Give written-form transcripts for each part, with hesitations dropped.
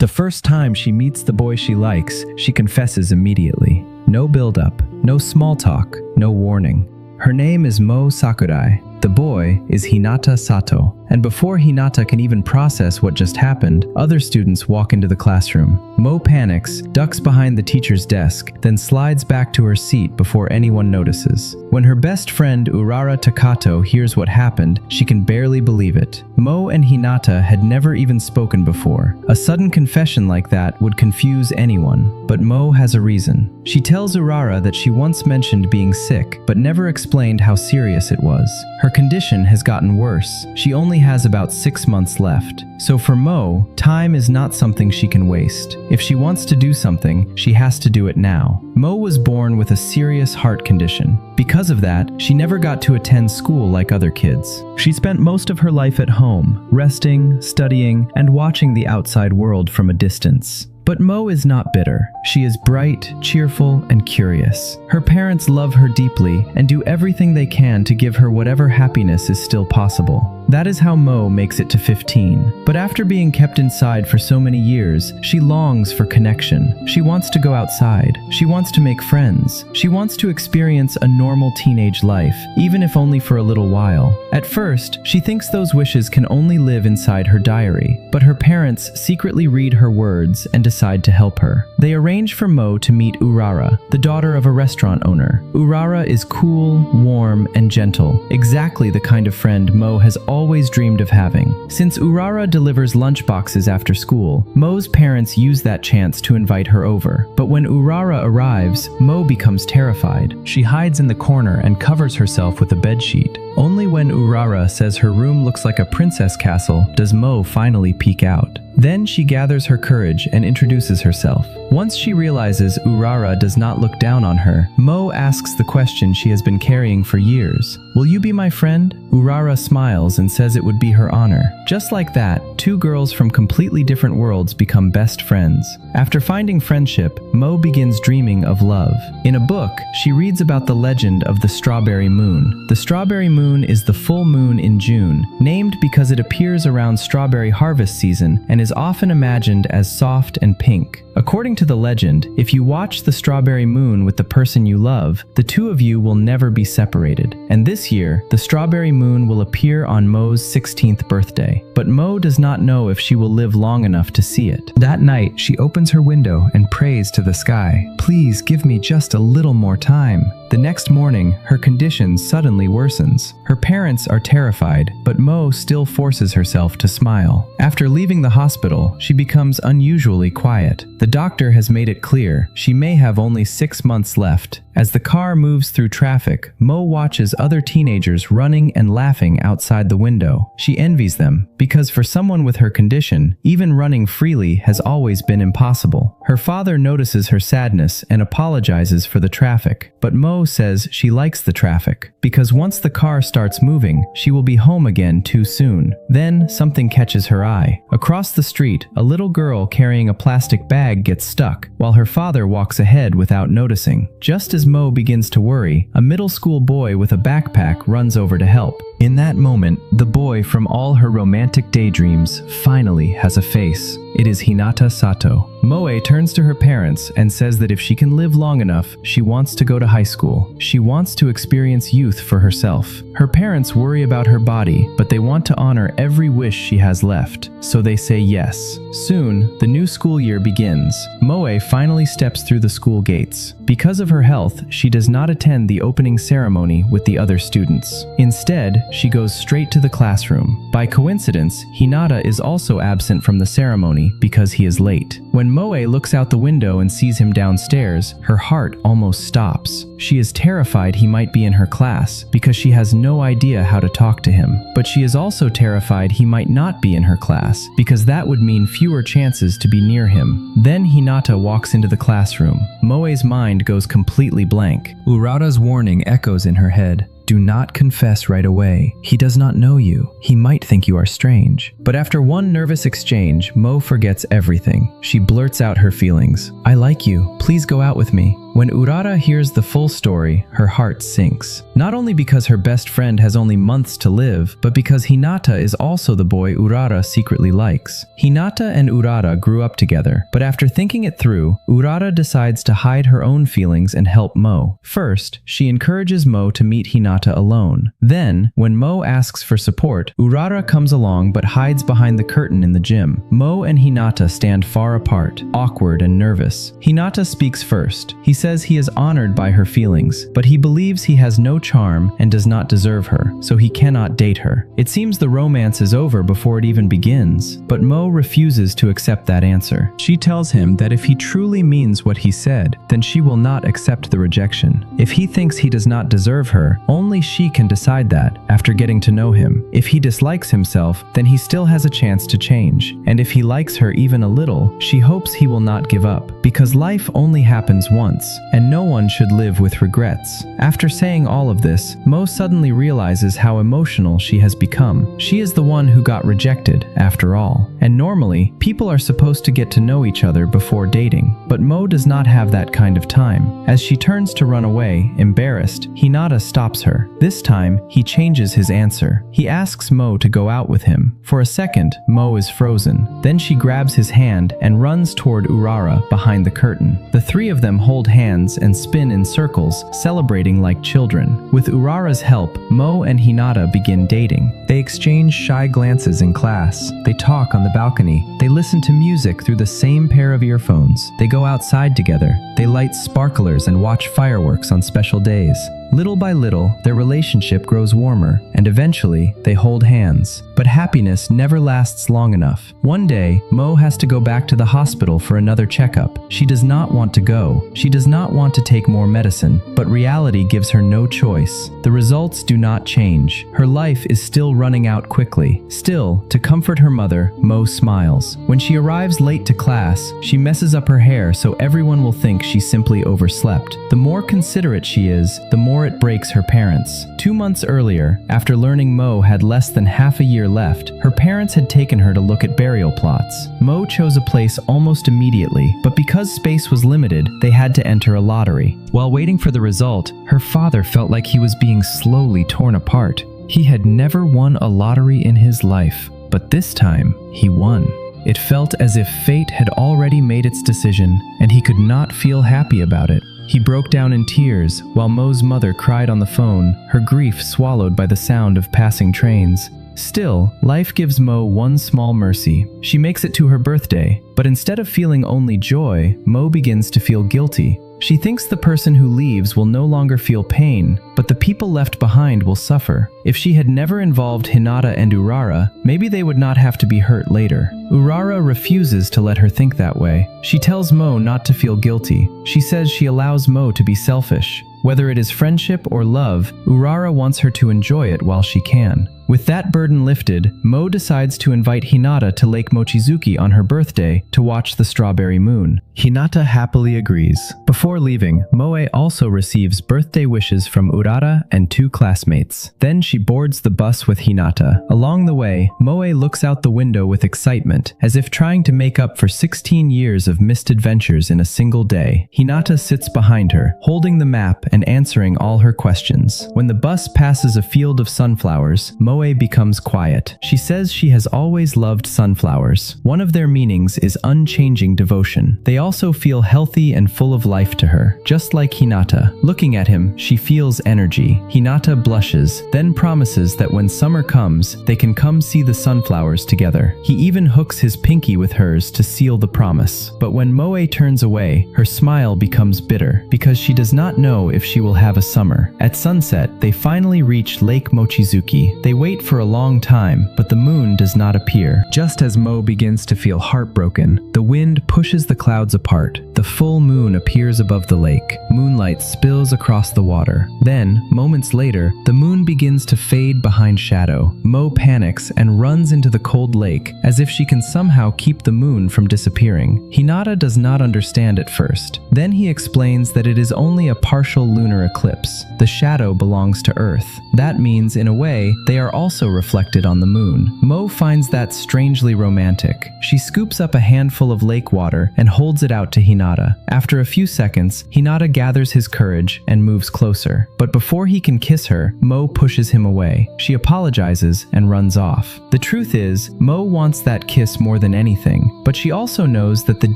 The first time she meets the boy she likes, she confesses immediately. No build-up, no small talk, no warning. Her name is Moe Sakurai. The boy is Hinata Sato. And before Hinata can even process what just happened, other students walk into the classroom. Moe panics, ducks behind the teacher's desk, then slides back to her seat before anyone notices. When her best friend Urara Takato hears what happened, she can barely believe it. Moe and Hinata had never even spoken before. A sudden confession like that would confuse anyone, but Moe has a reason. She tells Urara that she once mentioned being sick, but never explained how serious it was. Her condition has gotten worse. She only has about 6 months left. So for Moe, time is not something she can waste. If she wants to do something, she has to do it now. Moe was born with a serious heart condition. Because of that, she never got to attend school like other kids. She spent most of her life at home, resting, studying, and watching the outside world from a distance. But Moe is not bitter. She is bright, cheerful, and curious. Her parents love her deeply and do everything they can to give her whatever happiness is still possible. That is how Moe makes it to 15. But after being kept inside for so many years, she longs for connection. She wants to go outside. She wants to make friends. She wants to experience a normal teenage life, even if only for a little while. At first, she thinks those wishes can only live inside her diary, but her parents secretly read her words and decide to help her. They arrange for Moe to meet Urara, the daughter of a restaurant owner. Urara is cool, warm, and gentle, exactly the kind of friend Moe has always dreamed of having. Since Urara delivers lunchboxes after school, Moe's parents use that chance to invite her over. But when Urara arrives, Moe becomes terrified. She hides in the corner and covers herself with a bedsheet. Only when Urara says her room looks like a princess castle does Moe finally peek out. Then she gathers her courage and introduces herself. Once she realizes Urara does not look down on her, Moe asks the question she has been carrying for years. "Will you be my friend?" Urara smiles and says it would be her honor. Just like that, two girls from completely different worlds become best friends. After finding friendship, Moe begins dreaming of love. In a book, she reads about the legend of the strawberry moon. The strawberry moon is the full moon in June, named because it appears around strawberry harvest season and is often imagined as soft and pink. According to the legend, if you watch the strawberry moon with the person you love, the two of you will never be separated. And this year, the strawberry moon will appear on Moe's 16th birthday. But Moe does not know if she will live long enough to see it. That night, she opens her window and prays to the sky, "Please give me just a little more time." The next morning, her condition suddenly worsens. Her parents are terrified, but Moe still forces herself to smile. After leaving the hospital, she becomes unusually quiet. The doctor has made it clear she may have only 6 months left. As the car moves through traffic, Moe watches other teenagers running and laughing outside the window. She envies them, because for someone with her condition, even running freely has always been impossible. Her father notices her sadness and apologizes for the traffic, but Moe says she likes the traffic, because once the car starts moving, she will be home again too soon. Then, something catches her eye. Across the street, a little girl carrying a plastic bag gets stuck, while her father walks ahead without noticing. Just as Moe begins to worry, a middle school boy with a backpack runs over to help. In that moment, the boy from all her romantic daydreams finally has a face. It is Hinata Sato. Moe turns to her parents and says that if she can live long enough, she wants to go to high school. She wants to experience youth for herself. Her parents worry about her body, but they want to honor every wish she has left, so they say yes. Soon, the new school year begins. Moe finally steps through the school gates. Because of her health, she does not attend the opening ceremony with the other students. Instead, she goes straight to the classroom. By coincidence, Hinata is also absent from the ceremony because he is late. When Moe looks out the window and sees him downstairs, her heart almost stops. She is terrified he might be in her class because she has no idea how to talk to him. But she is also terrified he might not be in her class because that would mean fewer chances to be near him. Then Hinata walks into the classroom. Moe's mind goes completely blank. Urara's warning echoes in her head. Do not confess right away. He does not know you. He might think you are strange. But after one nervous exchange, Moe forgets everything. She blurts out her feelings. I like you. Please go out with me. When Urara hears the full story, her heart sinks. Not only because her best friend has only months to live, but because Hinata is also the boy Urara secretly likes. Hinata and Urara grew up together, but after thinking it through, Urara decides to hide her own feelings and help Moe. First, she encourages Moe to meet Hinata alone. Then, when Moe asks for support, Urara comes along but hides behind the curtain in the gym. Moe and Hinata stand far apart, awkward and nervous. Hinata speaks first. He says he is honored by her feelings, but he believes he has no charm and does not deserve her, so he cannot date her. It seems the romance is over before it even begins, but Moe refuses to accept that answer. She tells him that if he truly means what he said, then she will not accept the rejection. If he thinks he does not deserve her, only she can decide that after getting to know him. If he dislikes himself, then he still has a chance to change. And if he likes her even a little, she hopes he will not give up, because life only happens once, and no one should live with regrets. After saying all of this, Moe suddenly realizes how emotional she has become. She is the one who got rejected, after all. And normally, people are supposed to get to know each other before dating, but Moe does not have that kind of time. As she turns to run away, embarrassed, Hinata stops her. This time, he changes his answer. He asks Moe to go out with him. For a second, Moe is frozen. Then she grabs his hand and runs toward Urara behind the curtain. The three of them hold hands and spin in circles, celebrating like children. With Urara's help, Moe and Hinata begin dating. They exchange shy glances in class. They talk on the balcony. They listen to music through the same pair of earphones. They go outside together. They light sparklers and watch fireworks on special days. Little by little, their relationship grows warmer, and eventually, they hold hands. But happiness never lasts long enough. One day, Moe has to go back to the hospital for another checkup. She does not want to go. She does not want to take more medicine, but reality gives her no choice. The results do not change. Her life is still running out quickly. Still, to comfort her mother, Moe smiles. When she arrives late to class, she messes up her hair so everyone will think she simply overslept. The more considerate she is, the more it breaks her parents. 2 months earlier, after learning Moe had less than half a year left, her parents had taken her to look at burial plots. Moe chose a place almost immediately, but because space was limited, they had to enter a lottery. While waiting for the result, her father felt like he was being slowly torn apart. He had never won a lottery in his life, but this time, he won. It felt as if fate had already made its decision, and he could not feel happy about it. He broke down in tears while Moe's mother cried on the phone, her grief swallowed by the sound of passing trains. Still, life gives Moe one small mercy. She makes it to her birthday, but instead of feeling only joy, Moe begins to feel guilty. She thinks the person who leaves will no longer feel pain, but the people left behind will suffer. If she had never involved Hinata and Urara, maybe they would not have to be hurt later. Urara refuses to let her think that way. She tells Moe not to feel guilty. She says she allows Moe to be selfish. Whether it is friendship or love, Urara wants her to enjoy it while she can. With that burden lifted, Moe decides to invite Hinata to Lake Mochizuki on her birthday to watch the strawberry moon. Hinata happily agrees. Before leaving, Moe also receives birthday wishes from Urara and 2 classmates. Then she boards the bus with Hinata. Along the way, Moe looks out the window with excitement, as if trying to make up for 16 years of missed adventures in a single day. Hinata sits behind her, holding the map and answering all her questions. When the bus passes a field of sunflowers, Moe becomes quiet. She says she has always loved sunflowers. One of their meanings is unchanging devotion. They also feel healthy and full of life to her, just like Hinata. Looking at him, she feels energy. Hinata blushes, then promises that when summer comes, they can come see the sunflowers together. He even hooks his pinky with hers to seal the promise. But when Moe turns away, her smile becomes bitter, because she does not know if she will have a summer. At sunset, they finally reach Lake Mochizuki. They wait for a long time, but the moon does not appear. Just as Moe begins to feel heartbroken, the wind pushes the clouds apart. The full moon appears above the lake. Moonlight spills across the water. Then, moments later, the moon begins to fade behind shadow. Moe panics and runs into the cold lake, as if she can somehow keep the moon from disappearing. Hinata does not understand at first. Then he explains that it is only a partial partial lunar eclipse. The shadow belongs to Earth. That means, in a way, they are also reflected on the moon. Moe finds that strangely romantic. She scoops up a handful of lake water and holds it out to Hinata. After a few seconds, Hinata gathers his courage and moves closer. But before he can kiss her, Moe pushes him away. She apologizes and runs off. The truth is, Moe wants that kiss more than anything, but she also knows that the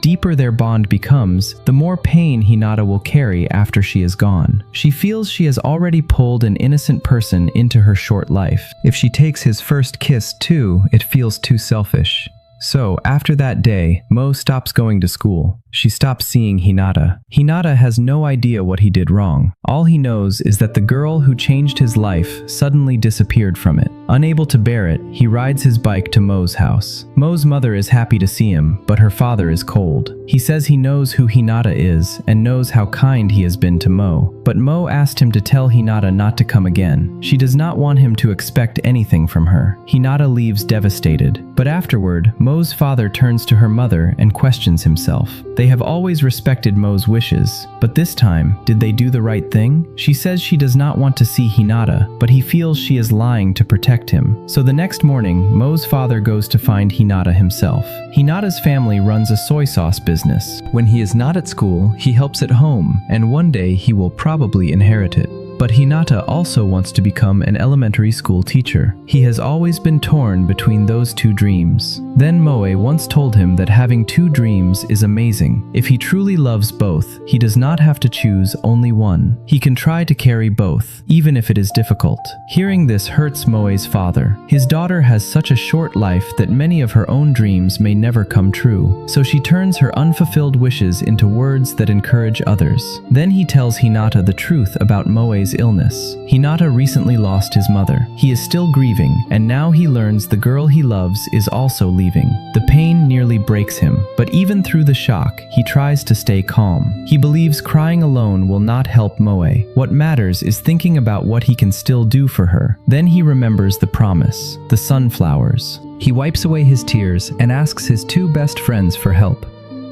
deeper their bond becomes, the more pain Hinata will carry after she is gone. She feels she has already pulled an innocent person into her short life. If she takes his first kiss too, it feels too selfish. So, after that day, Moe stops going to school. She stops seeing Hinata. Hinata has no idea what he did wrong. All he knows is that the girl who changed his life suddenly disappeared from it. Unable to bear it, he rides his bike to Moe's house. Moe's mother is happy to see him, but her father is cold. He says he knows who Hinata is and knows how kind he has been to Moe. But Moe asked him to tell Hinata not to come again. She does not want him to expect anything from her. Hinata leaves devastated. But afterward, Moe's father turns to her mother and questions himself. They have always respected Moe's wishes, but this time, did they do the right thing? She says she does not want to see Hinata, but he feels she is lying to protect him. So the next morning, Moe's father goes to find Hinata himself. Hinata's family runs a soy sauce business. When he is not at school, he helps at home, and one day he will probably inherit it. But Hinata also wants to become an elementary school teacher. He has always been torn between those two dreams. Then Moe once told him that having two dreams is amazing. If he truly loves both, he does not have to choose only one. He can try to carry both, even if it is difficult. Hearing this hurts Moe's father. His daughter has such a short life that many of her own dreams may never come true. So she turns her unfulfilled wishes into words that encourage others. Then he tells Hinata the truth about Moe's illness. Hinata recently lost his mother. He is still grieving, and now he learns the girl he loves is also leaving. The pain nearly breaks him, but even through the shock, he tries to stay calm. He believes crying alone will not help Moe. What matters is thinking about what he can still do for her. Then he remembers the promise, the sunflowers. He wipes away his tears and asks his two best friends for help.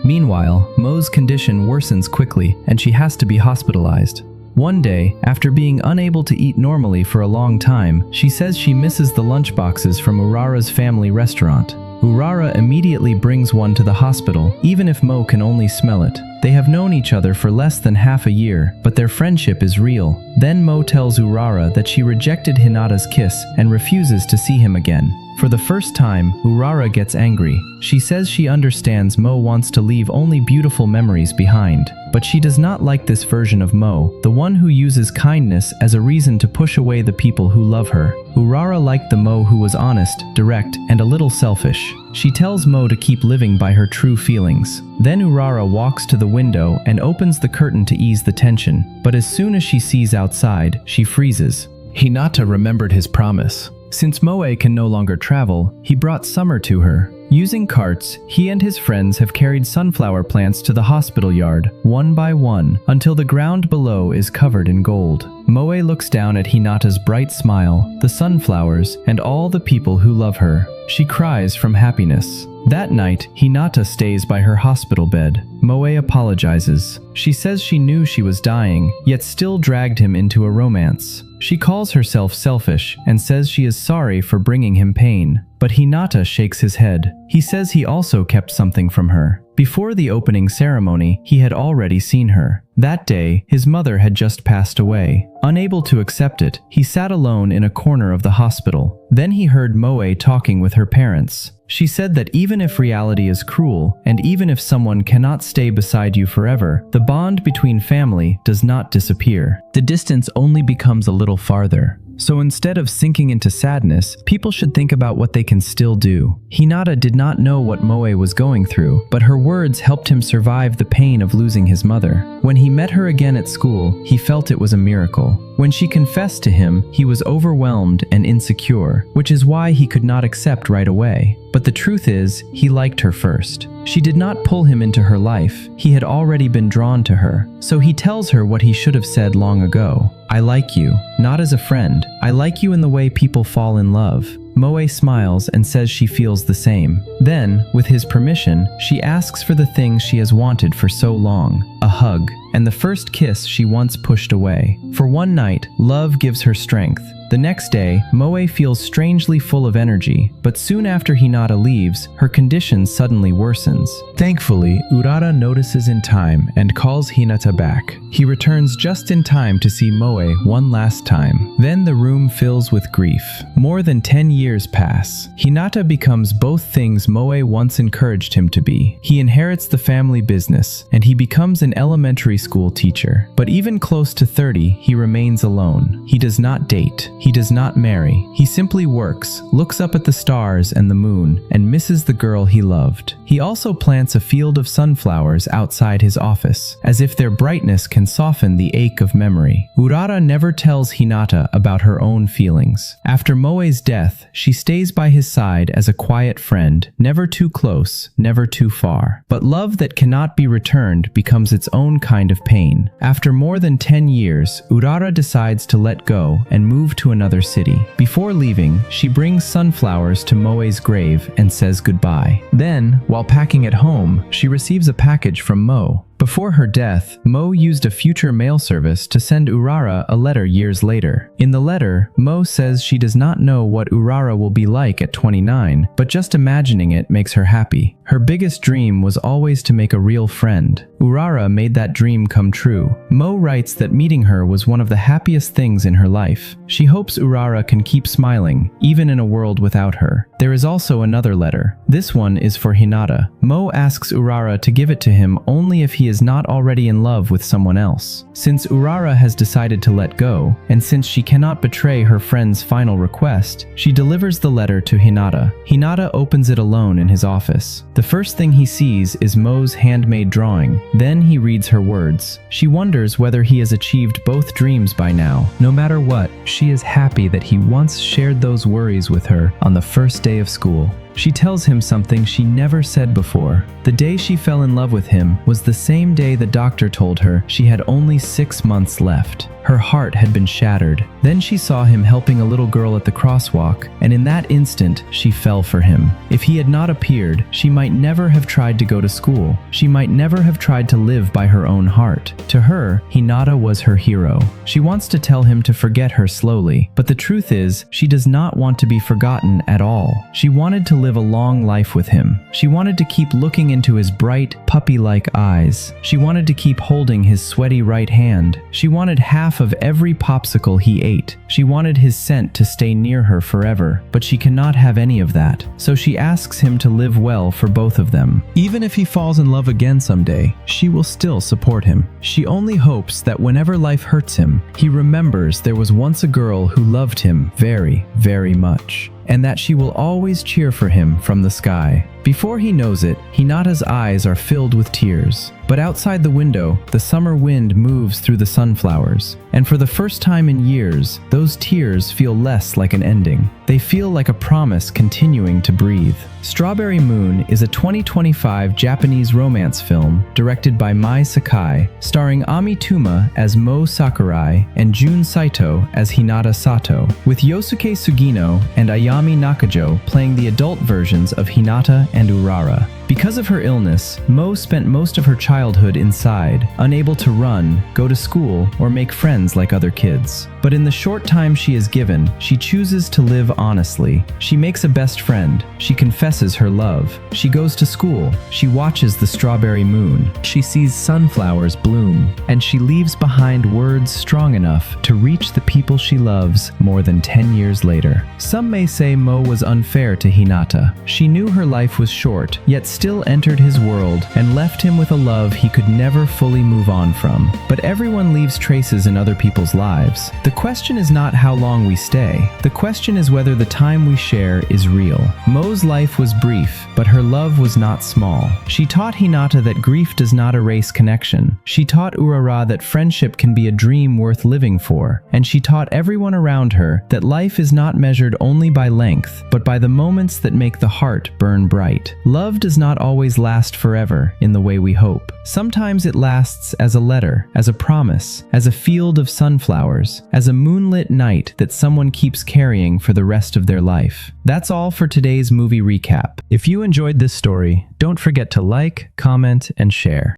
Meanwhile, Moe's condition worsens quickly, and she has to be hospitalized. One day, after being unable to eat normally for a long time, she says she misses the lunchboxes from Urara's family restaurant. Urara immediately brings one to the hospital, even if Moe can only smell it. They have known each other for less than half a year, but their friendship is real. Then Moe tells Urara that she rejected Hinata's kiss and refuses to see him again. For the first time, Urara gets angry. She says she understands Moe wants to leave only beautiful memories behind. But she does not like this version of Moe, the one who uses kindness as a reason to push away the people who love her. Urara liked the Moe who was honest, direct, and a little selfish. She tells Moe to keep living by her true feelings. Then Urara walks to the window and opens the curtain to ease the tension. But as soon as she sees outside, she freezes. Hinata remembered his promise. Since Moe can no longer travel, he brought summer to her. Using carts, he and his friends have carried sunflower plants to the hospital yard, one by one, until the ground below is covered in gold. Moe looks down at Hinata's bright smile, the sunflowers, and all the people who love her. She cries from happiness. That night, Hinata stays by her hospital bed. Moe apologizes. She says she knew she was dying, yet still dragged him into a romance. She calls herself selfish and says she is sorry for bringing him pain. But Hinata shakes his head. He says he also kept something from her. Before the opening ceremony, he had already seen her. That day, his mother had just passed away. Unable to accept it, he sat alone in a corner of the hospital. Then he heard Moe talking with her parents. She said that even if reality is cruel, and even if someone cannot stay beside you forever, the bond between family does not disappear. The distance only becomes a little farther. So instead of sinking into sadness, people should think about what they can still do. Hinata did not know what Moe was going through, but her words helped him survive the pain of losing his mother. When he met her again at school, he felt it was a miracle. When she confessed to him, he was overwhelmed and insecure, which is why he could not accept right away. But the truth is, he liked her first. She did not pull him into her life. He had already been drawn to her. So he tells her what he should have said long ago. I like you, not as a friend. I like you in the way people fall in love. Moe smiles and says she feels the same. Then, with his permission, she asks for the thing she has wanted for so long, a hug, and the first kiss she once pushed away. For one night, love gives her strength. The next day, Moe feels strangely full of energy, but soon after Hinata leaves, her condition suddenly worsens. Thankfully, Urara notices in time and calls Hinata back. He returns just in time to see Moe one last time. Then the room fills with grief. More than 10 years pass. Hinata becomes both things Moe once encouraged him to be. He inherits the family business, and he becomes an elementary school teacher. But even close to 30, he remains alone. He does not date. He does not marry. He simply works, looks up at the stars and the moon, and misses the girl he loved. He also plants a field of sunflowers outside his office, as if their brightness can soften the ache of memory. Urara never tells Hinata about her own feelings. After Moe's death, she stays by his side as a quiet friend, never too close, never too far. But love that cannot be returned becomes its own kind of pain. After more than 10 years, Urara decides to let go and move to another city. Before leaving, she brings sunflowers to Moe's grave and says goodbye. Then, while packing at home, she receives a package from Moe. Before her death, Moe used a future mail service to send Urara a letter years later. In the letter, Moe says she does not know what Urara will be like at 29, but just imagining it makes her happy. Her biggest dream was always to make a real friend. Urara made that dream come true. Moe writes that meeting her was one of the happiest things in her life. She hopes Urara can keep smiling, even in a world without her. There is also another letter. This one is for Hinata. Moe asks Urara to give it to him only if he is not already in love with someone else. Since Urara has decided to let go, and since she cannot betray her friend's final request, she delivers the letter to Hinata. Hinata opens it alone in his office. The first thing he sees is Moe's handmade drawing. Then he reads her words. She wonders whether he has achieved both dreams by now. No matter what, she is happy that he once shared those worries with her on the first day of school. She tells him something she never said before. The day she fell in love with him was the same day the doctor told her she had only 6 months left. Her heart had been shattered. Then she saw him helping a little girl at the crosswalk, and in that instant, she fell for him. If he had not appeared, she might never have tried to go to school. She might never have tried to live by her own heart. To her, Hinata was her hero. She wants to tell him to forget her slowly, but the truth is, she does not want to be forgotten at all. She wanted to live a long life with him. She wanted to keep looking into his bright, puppy-like eyes. She wanted to keep holding his sweaty right hand. She wanted half of every popsicle he ate. She wanted his scent to stay near her forever, but she cannot have any of that. So she asks him to live well for both of them. Even if he falls in love again someday, she will still support him. She only hopes that whenever life hurts him, he remembers there was once a girl who loved him very, very much, and that she will always cheer for him from the sky. Before he knows it, Hinata's eyes are filled with tears. But outside the window, the summer wind moves through the sunflowers, and for the first time in years, those tears feel less like an ending. They feel like a promise continuing to breathe. Strawberry Moon is a 2025 Japanese romance film directed by Moe Sakurai, starring Ami Tōma as Moe Sakurai and Jun Saitō as Hinata Sato, with Yosuke Sugino and Ayami Nakajo playing the adult versions of Hinata and Urara. Because of her illness, Moe spent most of her childhood inside, unable to run, go to school, or make friends like other kids. But in the short time she is given, she chooses to live honestly. She makes a best friend. She confesses her love. She goes to school. She watches the strawberry moon. She sees sunflowers bloom. And she leaves behind words strong enough to reach the people she loves more than 10 years later. Some may say Moe was unfair to Hinata. She knew her life was short, yet still entered his world and left him with a love he could never fully move on from. But everyone leaves traces in other people's lives. The question is not how long we stay. The question is whether the time we share is real. Moe's life was brief, but her love was not small. She taught Hinata that grief does not erase connection. She taught Urara that friendship can be a dream worth living for. And she taught everyone around her that life is not measured only by length, but by the moments that make the heart burn bright. right. Love does not always last forever in the way we hope. Sometimes it lasts as a letter, as a promise, as a field of sunflowers, as a moonlit night that someone keeps carrying for the rest of their life. That's all for today's movie recap. If you enjoyed this story, don't forget to like, comment, and share.